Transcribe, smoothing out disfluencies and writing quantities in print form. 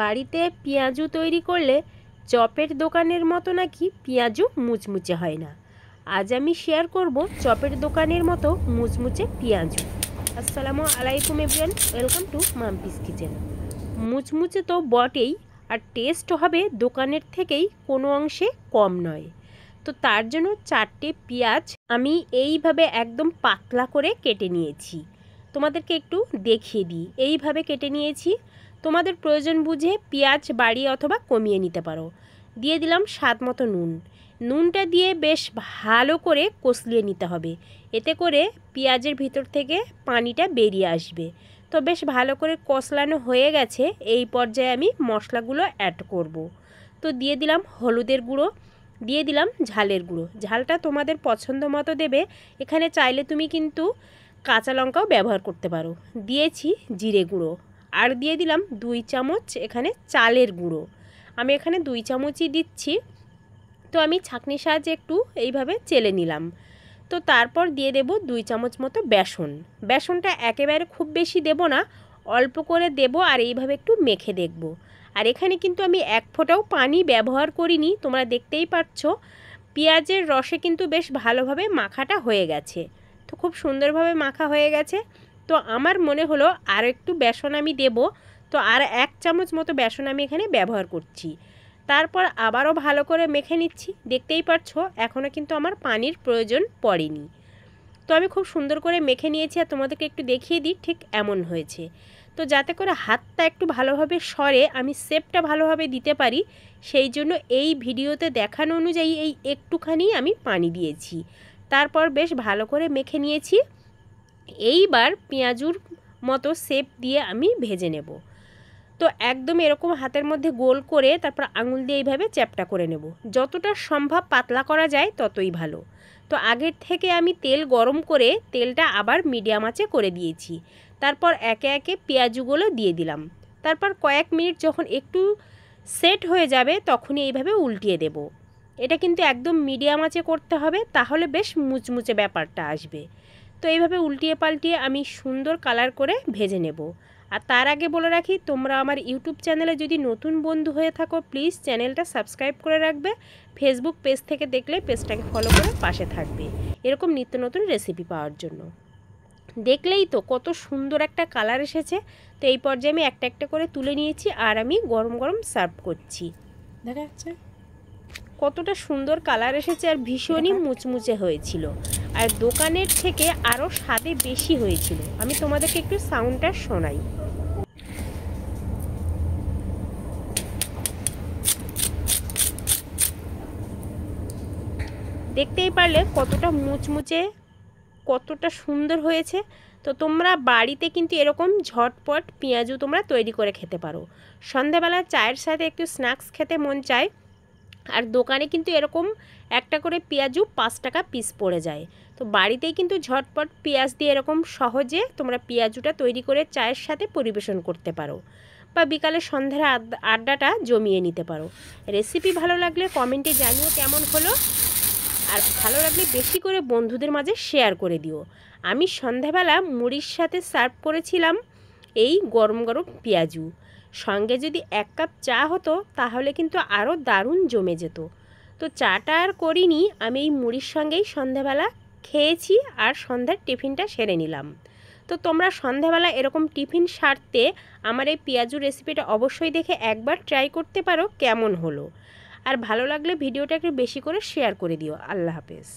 বাড়িতে পেঁয়াজু তৈরি করলে চপের দোকানের মতো নাকি পেঁয়াজু মুচমুচে হয় না। আজ আমি শেয়ার করব চপের দোকানের মতো মুচমুচে পেঁয়াজু। আসসালামু আলাইকুম everyone, welcome to Mampi's kitchen. মুচমুচে তো বটেই, আর টেস্ট হবে দোকানের থেকেই কোনো অংশে কম নয়। তো তার জন্য 4টে পেঁয়াজ আমি এইভাবে একদম পাতলা করে কেটে নিয়েছি। তোমাদেরকে একটু দেখিয়ে দিই, এইভাবে কেটে নিয়েছি। তোমাদের প্রয়োজন বুঝে পেঁয়াজ বাড়িয়ে অথবা কমিয়ে নিতে পারো। দিয়ে দিলাম স্বাদ মতো নুন। নুনটা দিয়ে বেশ ভালো করে কষলিয়ে নিতে হবে, এতে করে পেঁয়াজের ভিতর থেকে পানিটা বেরিয়ে আসবে। তো বেশ ভালো করে কষলানো হয়ে গেছে, এই পর্যায়ে আমি মশলাগুলো অ্যাড করব। তো দিয়ে দিলাম হলুদের গুঁড়ো, দিয়ে দিলাম ঝালের গুঁড়ো। ঝালটা তোমাদের পছন্দ মতো দেবে, এখানে চাইলে তুমি কিন্তু কাঁচা লঙ্কাও ব্যবহার করতে পারো। দিয়েছি জিরে গুঁড়ো, আর দিয়ে দিলাম 2 চামচ এখানে চালের গুঁড়ো। আমি এখানে 2 চামচই দিচ্ছি। তো আমি ছাঁকনির সাহায্যে একটু এইভাবে চেলে নিলাম। তো তারপর দিয়ে দেব 2 চামচ মতো বেসন। বেসনটা একেবারে খুব বেশি দেব না, অল্প করে দেব, আর এইভাবে একটু মেখে দেখব। আর এখানে কিন্তু আমি এক ফোঁটাও পানি ব্যবহার করিনি, তোমরা দেখতেই পাচ্ছ পেঁয়াজের রসে কিন্তু বেশ ভালোভাবে মাখাটা হয়ে গেছে। তো খুব সুন্দরভাবে মাখা হয়ে গেছে। তো আমার মনে হলো আর একটু বেসন আমি দেব, তো আর 1 চামচ মতো বেসন আমি এখানে ব্যবহার করছি। তারপর আবারও ভালো করে মেখে নিচ্ছি। দেখতেই পাচ্ছো এখনও কিন্তু আমার পানির প্রয়োজন পড়েনি। তো আমি খুব সুন্দর করে মেখে নিয়েছি, আর তোমাদেরকে একটু দেখিয়ে দিই ঠিক এমন হয়েছে। তো যাতে করে হাতটা একটু ভালোভাবে সরে, আমি শেপটা ভালোভাবে দিতে পারি, সেই জন্য এই ভিডিওতে দেখানো অনুযায়ী এই একটুখানি আমি পানি দিয়েছি। তারপর বেশ ভালো করে মেখে নিয়েছি। এইবার পেঁয়াজুর মতো শেপ দিয়ে আমি ভেজে নেব। তো একদম এরকম হাতের মধ্যে গোল করে তারপর আঙুল দিয়ে এইভাবে চ্যাপটা করে নেব। যতটা সম্ভব পাতলা করা যায় ততই ভালো। তো আগের থেকে আমি তেল গরম করে তেলটা আবার মিডিয়াম আঁচে করে দিয়েছি। তারপর একে একে পেঁয়াজগুলো দিয়ে দিলাম। তারপর কয়েক মিনিট যখন একটু সেট হয়ে যাবে তখনই এইভাবে উল্টিয়ে দেব। এটা কিন্তু একদম মিডিয়াম আঁচে করতে হবে, তাহলে বেশ মুচমুচে ব্যাপারটা আসবে। তো এইভাবে উল্টিয়ে পাল্টিয়ে আমি সুন্দর কালার করে ভেজে নেব। আর তার আগে বলে রাখি, তোমরা আমার ইউটিউব চ্যানেলে যদি নতুন বন্ধু হয়ে থাকো প্লিজ চ্যানেলটা সাবস্ক্রাইব করে রাখবে। ফেসবুক পেজ থেকে দেখলে পেজটাকে ফলো করে পাশে থাকবে এরকম নিত্য নতুন রেসিপি পাওয়ার জন্য। দেখলেই তো কত সুন্দর একটা কালার এসেছে। তো এই পর্যায়ে আমি একটা একটা করে তুলে নিয়েছি, আর আমি গরম গরম সার্ভ করছি। দেখা যাচ্ছে কতটা সুন্দর কালার এসেছে, আর ভীষণই মুচমুচে হয়েছিল, আর দোকানের থেকে আরও স্বাদে বেশি হয়েছিল। আমি তোমাদেরকে একটু সাউন্ডটা শোনাই। দেখতেই পারলে কতটা মুচমুচে, কতটা সুন্দর হয়েছে। তো তোমরা বাড়িতে কিন্তু এরকম ঝটপট পেঁয়াজু তোমরা তৈরি করে খেতে পারো। সন্ধ্যাবেলা চায়ের সাথে একটু স্ন্যাক্স খেতে মন চায়, আর দোকানে কিন্তু এরকম একটা করে পেঁয়াজু 5 টাকা পিস পড়ে যায়। তো বাড়িতেই কিন্তু ঝটপট পেঁয়াজ দিয়ে এরকম সহজে তোমরা পেঁয়াজুটা তৈরি করে চায়ের সাথে পরিবেশন করতে পারো, বা বিকালে সন্ধ্যার আড্ডাটা জমিয়ে নিতে পারো। রেসিপি ভালো লাগলে কমেন্টে জানিও কেমন হলো, আর ভালো লাগলে বেশি করে বন্ধুদের মাঝে শেয়ার করে দিও। আমি সন্ধ্যাবেলা মুড়ির সাথে সার্ভ করেছিলাম এই গরম গরম পেঁয়াজু। সঙ্গে যদি 1 কাপ চা হতো তাহলে কিন্তু আরও দারুণ জমে যেত। তো চাটা আর করিনি, আমি এই মুড়ির সঙ্গেই সন্ধ্যাবেলা খেয়েছি, আর সন্ধ্যার টিফিনটা সেরে নিলাম। তো তোমরা সন্ধ্যাবেলা এরকম টিফিন সারতে আমার এই পেঁয়াজু রেসিপিটা অবশ্যই দেখে একবার ট্রাই করতে পারো কেমন হলো। আর ভালো লাগলে ভিডিওটা একটু বেশি করে শেয়ার করে দিও। আল্লাহ হাফেজ।